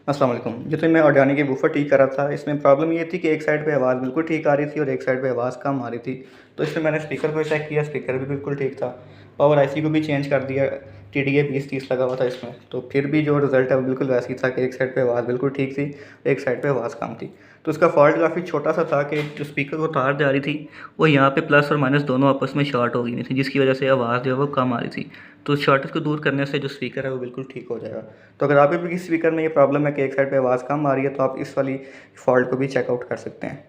अस्सलाम वालेकुम। जितने मैं ऑडियोनी की वूफ़र ठीक कर रहा था, इसमें प्रॉब्लम ये थी कि एक साइड पे आवाज़ बिल्कुल ठीक आ रही थी और एक साइड पे आवाज़ कम आ रही थी। तो इसमें मैंने स्पीकर को चेक किया, स्पीकर भी बिल्कुल ठीक था। पावर आईसी को भी चेंज कर दिया, टीडीए 2030 लगा हुआ था इसमें। तो फिर भी जो रिज़ल्ट है वो बिल्कुल वैसे ही था कि एक साइड पे आवाज़ बिल्कुल ठीक थी, एक साइड पे आवाज़ कम थी। तो इसका फ़ॉल्ट काफ़ी छोटा-सा था कि जो स्पीकर को तार जा रही थी, वो यहाँ पे प्लस और माइनस दोनों आपस में शॉर्ट हो गई थी, जिसकी वजह से आवाज़ जो है वो कम आ रही थी। तो उस शॉर्टेज को दूर करने से जो स्पीकर है वो बिल्कुल ठीक हो जाएगा। तो अगर आप भी किसी स्पीकर में ये प्रॉब्लम है कि एक साइड पे आवाज़ कम आ रही है, तो आप इस वाली फ़ॉल्ट को भी चेकआउट कर सकते हैं।